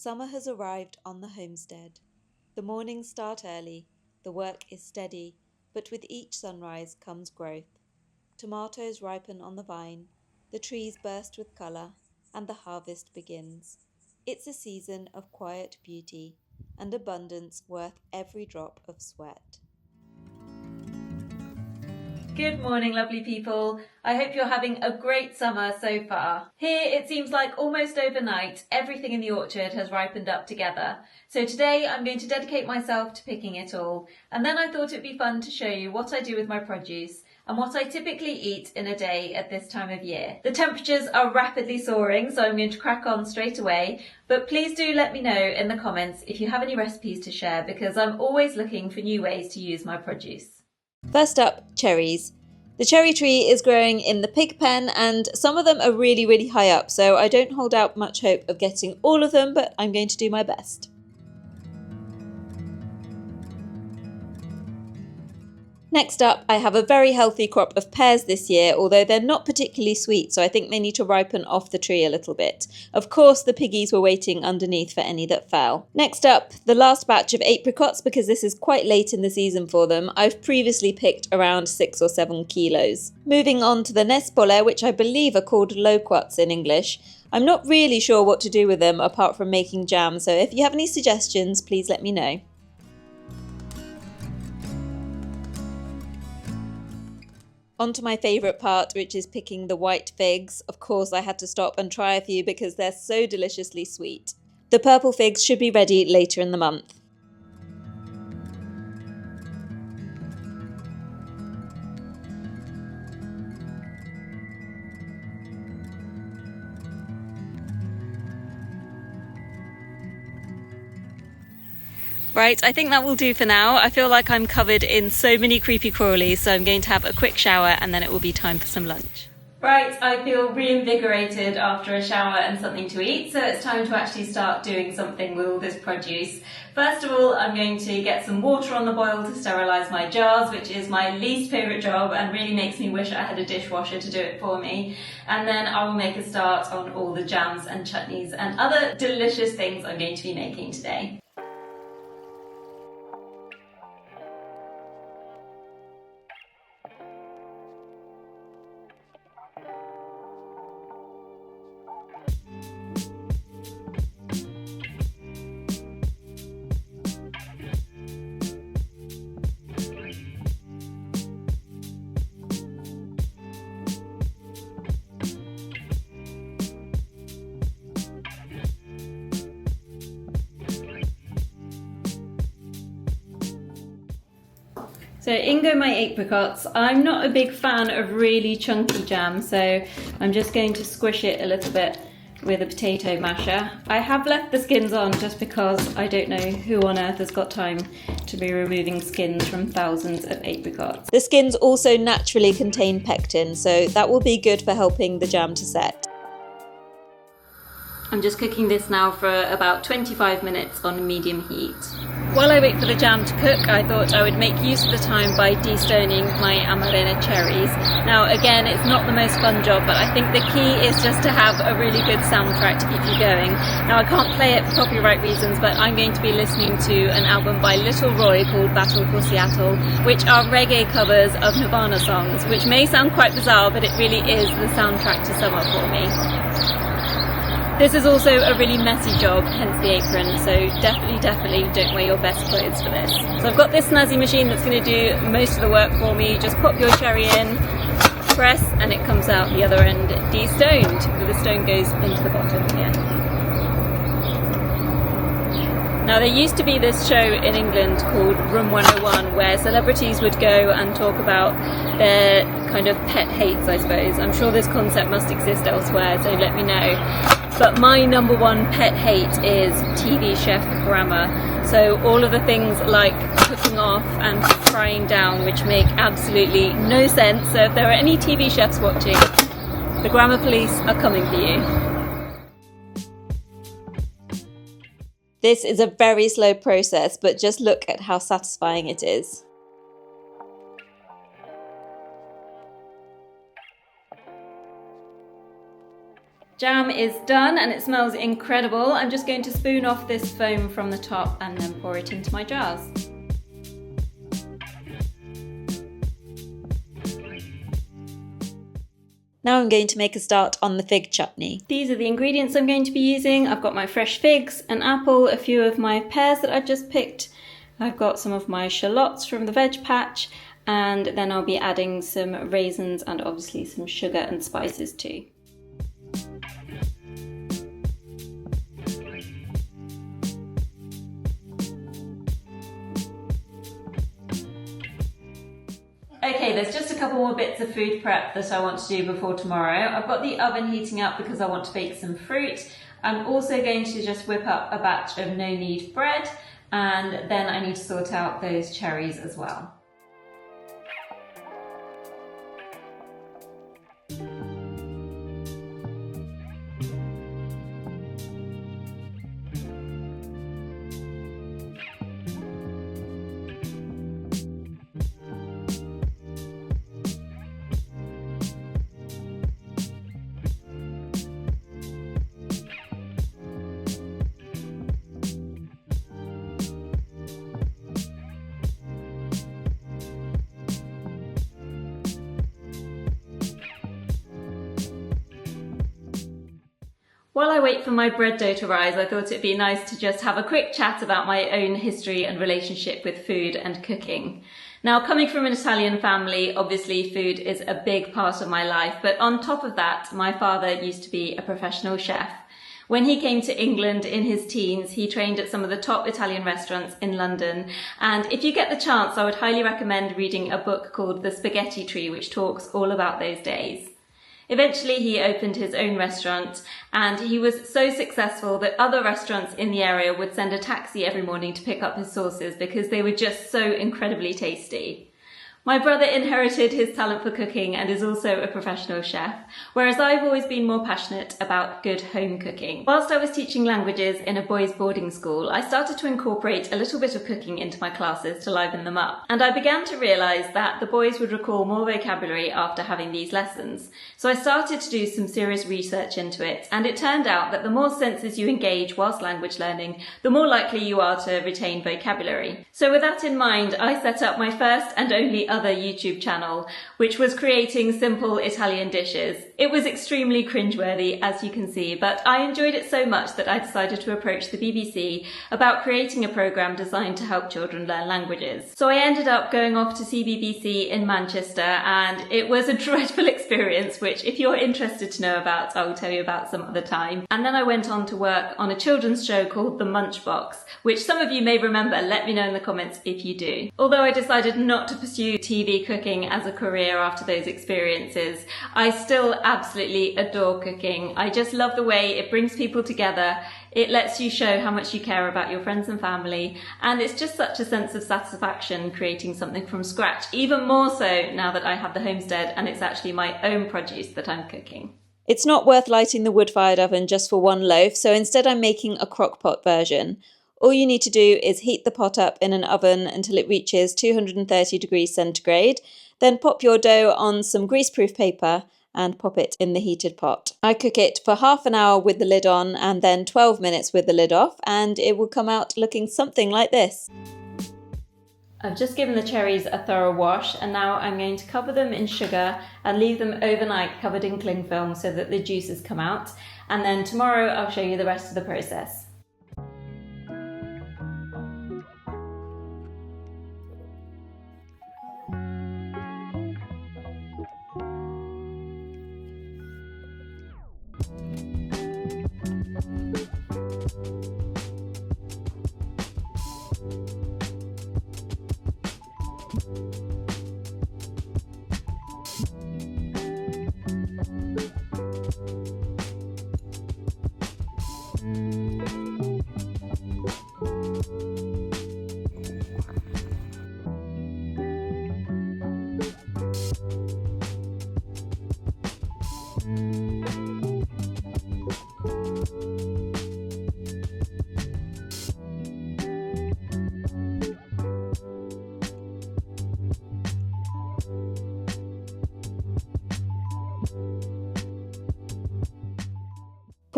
Summer has arrived on the homestead. The mornings start early, the work is steady, but with each sunrise comes growth. Tomatoes ripen on the vine, the trees burst with colour, and the harvest begins. It's a season of quiet beauty and abundance worth every drop of sweat. Good morning, lovely people. I hope you're having a great summer so far. Here it seems like almost overnight everything in the orchard has ripened up together. So today I'm going to dedicate myself to picking it all, and then I thought it'd be fun to show you what I do with my produce and what I typically eat in a day at this time of year. The temperatures are rapidly soaring, so I'm going to crack on straight away, but please do let me know in the comments if you have any recipes to share, because I'm always looking for new ways to use my produce. First up, cherries. The cherry tree is growing in the pig pen, and some of them are really high up, so I don't hold out much hope of getting all of them, but I'm going to do my best. Next up, I have a very healthy crop of pears this year, although they're not particularly sweet, so I think they need to ripen off the tree a little bit. Of course, the piggies were waiting underneath for any that fell. Next up, the last batch of apricots, because this is quite late in the season for them. I've previously picked around 6 or 7 kilos. Moving on to the nespole, which I believe are called loquats in English. I'm not really sure what to do with them apart from making jam, so if you have any suggestions, please let me know. On to my favourite part, which is picking the white figs. Of course, I had to stop and try a few because they're so deliciously sweet. The purple figs should be ready later in the month. Right, I think that will do for now. I feel like I'm covered in so many creepy crawlies, so I'm going to have a quick shower and then it will be time for some lunch. Right, I feel reinvigorated after a shower and something to eat, so it's time to actually start doing something with all this produce. First of all, I'm going to get some water on the boil to sterilise my jars, which is my least favourite job and really makes me wish I had a dishwasher to do it for me. And then I will make a start on all the jams and chutneys and other delicious things I'm going to be making today. So in go my apricots. I'm not a big fan of really chunky jam, so I'm just going to squish it a little bit with a potato masher. I have left the skins on just because I don't know who on earth has got time to be removing skins from thousands of apricots. The skins also naturally contain pectin, so that will be good for helping the jam to set. I'm just cooking this now for about 25 minutes on medium heat. While I wait for the jam to cook, I thought I would make use of the time by de-stoning my Amarena cherries. Now again, it's not the most fun job, but I think the key is just to have a really good soundtrack to keep you going. Now I can't play it for copyright reasons, but I'm going to be listening to an album by Little Roy called Battle for Seattle, which are reggae covers of Nirvana songs, which may sound quite bizarre, but it really is the soundtrack to summer for me. This is also a really messy job, hence the apron, so definitely don't wear your best clothes for this. So I've got this snazzy machine that's going to do most of the work for me. Just pop your cherry in, press, and it comes out the other end de-stoned. The stone goes into the bottom here. Now there used to be this show in England called Room 101 where celebrities would go and talk about their kind of pet hates, I suppose. I'm sure this concept must exist elsewhere, so let me know. But my number one pet hate is TV chef grammar. So all of the things like cooking off and frying down, which make absolutely no sense. So if there are any TV chefs watching, the grammar police are coming for you. This is a very slow process, but just look at how satisfying it is. Jam is done and it smells incredible. I'm just going to spoon off this foam from the top and then pour it into my jars. Now I'm going to make a start on the fig chutney. These are the ingredients I'm going to be using. I've got my fresh figs, an apple, a few of my pears that I've just picked. I've got some of my shallots from the veg patch, and then I'll be adding some raisins and obviously some sugar and spices too. Okay, there's just a couple more bits of food prep that I want to do before tomorrow. I've got the oven heating up because I want to bake some fruit. I'm also going to just whip up a batch of no-knead bread, and then I need to sort out those cherries as well. While I wait for my bread dough to rise, I thought it'd be nice to just have a quick chat about my own history and relationship with food and cooking. Now, coming from an Italian family, obviously food is a big part of my life, but on top of that, my father used to be a professional chef. When he came to England in his teens, he trained at some of the top Italian restaurants in London. And if you get the chance, I would highly recommend reading a book called The Spaghetti Tree, which talks all about those days. Eventually, he opened his own restaurant, and he was so successful that other restaurants in the area would send a taxi every morning to pick up his sauces because they were just so incredibly tasty. My brother inherited his talent for cooking and is also a professional chef, whereas I've always been more passionate about good home cooking. Whilst I was teaching languages in a boys' boarding school, I started to incorporate a little bit of cooking into my classes to liven them up. And I began to realise that the boys would recall more vocabulary after having these lessons. So I started to do some serious research into it, and it turned out that the more senses you engage whilst language learning, the more likely you are to retain vocabulary. So with that in mind, I set up my first and only other YouTube channel, which was creating simple Italian dishes. It was extremely cringeworthy, as you can see, but I enjoyed it so much that I decided to approach the BBC about creating a programme designed to help children learn languages. So I ended up going off to see BBC in Manchester, and it was a dreadful experience, which if you're interested to know about, I will tell you about some other time. And then I went on to work on a children's show called The Munchbox, which some of you may remember. Let me know in the comments if you do. Although I decided not to pursue TV cooking as a career after those experiences, I still absolutely adore cooking. I just love the way it brings people together. It lets you show how much you care about your friends and family, and it's just such a sense of satisfaction creating something from scratch, even more so now that I have the homestead and it's actually my own produce that I'm cooking. It's not worth lighting the wood-fired oven just for one loaf, so instead I'm making a crock-pot version. All you need to do is heat the pot up in an oven until it reaches 230 degrees centigrade, then pop your dough on some greaseproof paper and pop it in the heated pot. I cook it for half an hour with the lid on and then 12 minutes with the lid off, and it will come out looking something like this. I've just given the cherries a thorough wash, and now I'm going to cover them in sugar and leave them overnight covered in cling film so that the juices come out, and then tomorrow I'll show you the rest of the process.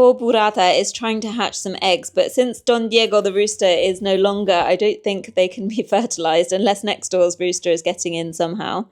poor burrata is trying to hatch some eggs, but since Don Diego the rooster is no longer, I don't think they can be fertilised unless next door's rooster is getting in somehow.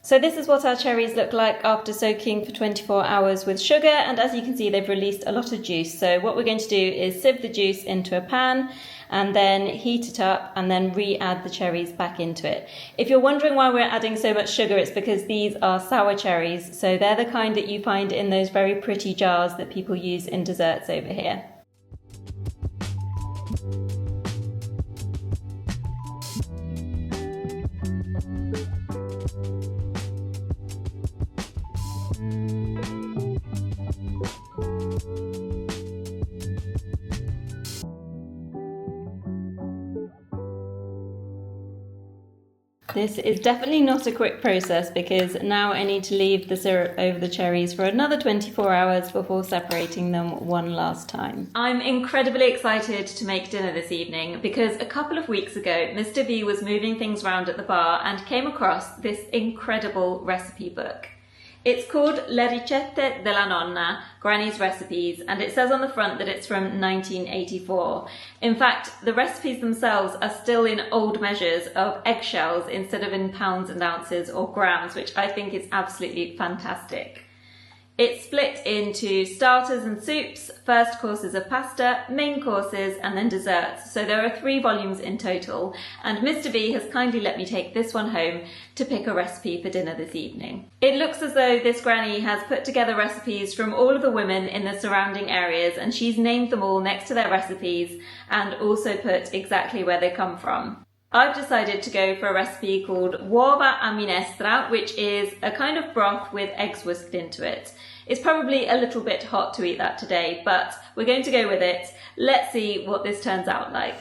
So this is what our cherries look like after soaking for 24 hours with sugar, and as you can see they've released a lot of juice. So what we're going to do is sieve the juice into a pan and then heat it up and then re-add the cherries back into it. If you're wondering why we're adding so much sugar, it's because these are sour cherries. So they're the kind that you find in those very pretty jars that people use in desserts over here. This is definitely not a quick process because now I need to leave the syrup over the cherries for another 24 hours before separating them one last time. I'm incredibly excited to make dinner this evening because a couple of weeks ago Mr. V was moving things around at the bar and came across this incredible recipe book. It's called Le Ricette della Nonna, Granny's Recipes, and it says on the front that it's from 1984. In fact, the recipes themselves are still in old measures of eggshells instead of in pounds and ounces or grams, which I think is absolutely fantastic. It's split into starters and soups, first courses of pasta, main courses, and then desserts. So there are 3 volumes in total, and Mr. V has kindly let me take this one home to pick a recipe for dinner this evening. It looks as though this granny has put together recipes from all of the women in the surrounding areas, and she's named them all next to their recipes and also put exactly where they come from. I've decided to go for a recipe called uova a minestra, which is a kind of broth with eggs whisked into it. It's probably a little bit hot to eat that today, but we're going to go with it. Let's see what this turns out like.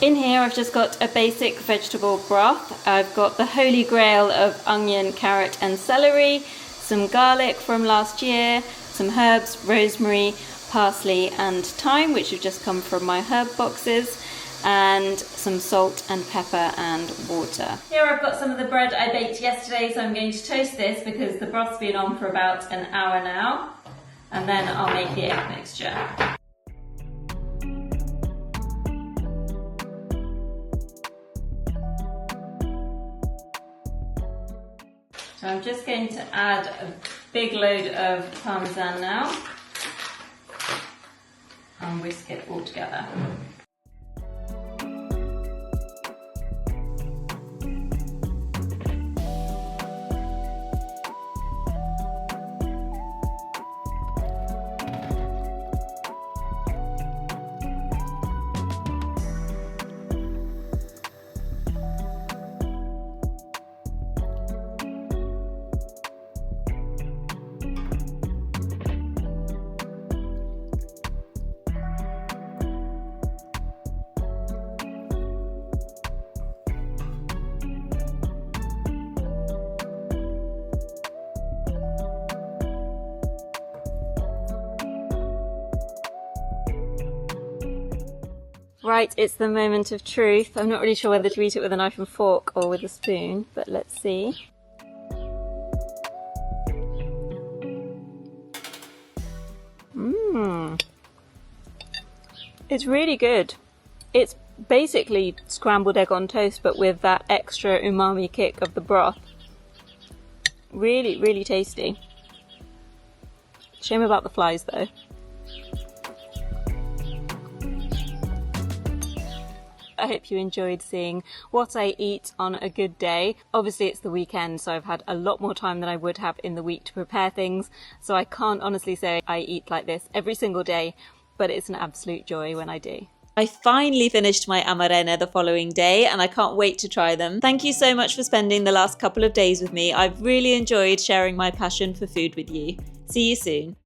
In here I've just got a basic vegetable broth. I've got the holy grail of onion, carrot and celery, some garlic from last year, some herbs, rosemary, parsley and thyme, which have just come from my herb boxes, and some salt and pepper and water. Here I've got some of the bread I baked yesterday, so I'm going to toast this because the broth's been on for about an hour now, and then I'll make the egg mixture. So I'm just going to add a big load of parmesan now and whisk it all together. Right, it's the moment of truth. I'm not really sure whether to eat it with a knife and fork or with a spoon, but let's see. It's really good. It's basically scrambled egg on toast, but with that extra umami kick of the broth. Really, really tasty. Shame about the flies though. I hope you enjoyed seeing what I eat on a good day. Obviously it's the weekend, so I've had a lot more time than I would have in the week to prepare things, so I can't honestly say I eat like this every single day, but it's an absolute joy when I do. I finally finished my Amarena the following day and I can't wait to try them. Thank you so much for spending the last couple of days with me. I've really enjoyed sharing my passion for food with you. See you soon.